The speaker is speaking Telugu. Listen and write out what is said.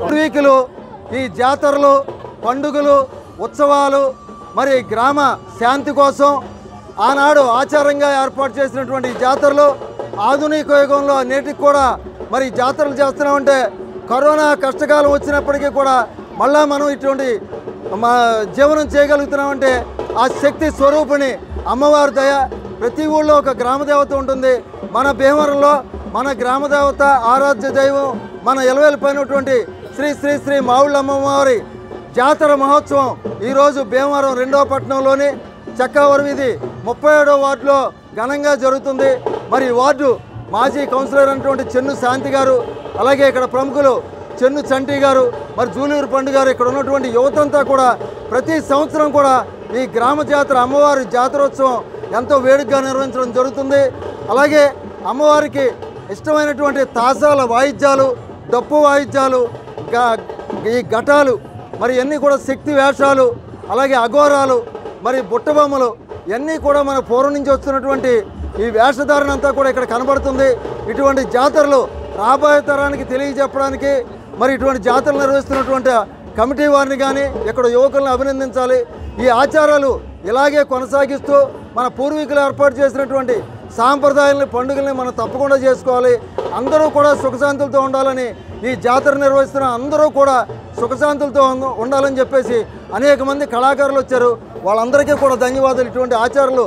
పూర్వీకులు ఈ జాతరలు పండుగలు ఉత్సవాలు మరి గ్రామ శాంతి కోసం ఆనాడు ఆచారంగా ఏర్పాటు చేసినటువంటి జాతరలు ఆధునిక యుగంలో నేటికి కూడా మరి జాతరలు చేస్తున్నామంటే కరోనా కష్టకాలం వచ్చినప్పటికీ కూడా మళ్ళా మనం ఇటువంటి జీవనం చేయగలుగుతున్నామంటే ఆ శక్తి స్వరూపిణి అమ్మవారి దయ. ప్రతి ఊళ్ళో ఒక గ్రామదేవత ఉంటుంది. మన భీమవరంలో మన గ్రామదేవత ఆరాధ్య దైవం మన ఎలవేలిపోయినటువంటి శ్రీ శ్రీ శ్రీ మావుళ్ళమ్మవారి జాతర మహోత్సవం ఈరోజు భీమవరం 2వ పట్టణంలోని చక్కావరం వీధి 37వ వార్డులో ఘనంగా జరుగుతుంది. మరి వార్డు మాజీ కౌన్సిలర్ అయినటువంటి చెన్ను శాంతి గారు, అలాగే ఇక్కడ ప్రముఖులు చెన్ను చంటి గారు, మరి జూలూరు పండు గారు, ఇక్కడ ఉన్నటువంటి యువతంతా కూడా ప్రతి సంవత్సరం కూడా ఈ గ్రామ జాతర అమ్మవారి జాతరోత్సవం ఎంతో వేడుకగా నిర్వహించడం జరుగుతుంది. అలాగే అమ్మవారికి ఇష్టమైనటువంటి తాసాల వాయిద్యాలు, డప్పు వాయిద్యాలు, ఈ ఘటాలు, మరి ఇవన్నీ కూడా శక్తి వేషాలు, అలాగే అఘోరాలు, మరి బుట్టబొమ్మలు ఇవన్నీ కూడా మన పూర్వం నుంచి వస్తున్నటువంటి ఈ వేషధారణ అంతా కూడా ఇక్కడ కనబడుతుంది. ఇటువంటి జాతరలు రాబోయే తరానికి తెలియజెప్పడానికి మరి ఇటువంటి జాతరలు నిర్వహిస్తున్నటువంటి కమిటీ వారిని కానీ ఇక్కడ యువకులను అభినందించాలి. ఈ ఆచారాలు ఇలాగే కొనసాగిస్తూ మన పూర్వీకులు ఏర్పాటు చేసినటువంటి సాంప్రదాయాలని పండుగల్ని మనం తప్పకుండా చేసుకోవాలి. అందరూ కూడా సుఖశాంతులతో ఉండాలని ఈ జాతర నిర్వహిస్తున్న అందరూ కూడా సుఖశాంతులతో ఉండాలని చెప్పేసి అనేక మంది కళాకారులు వచ్చారు. వాళ్ళందరికీ కూడా ధన్యవాదాలు. ఇటువంటి ఆచారాలు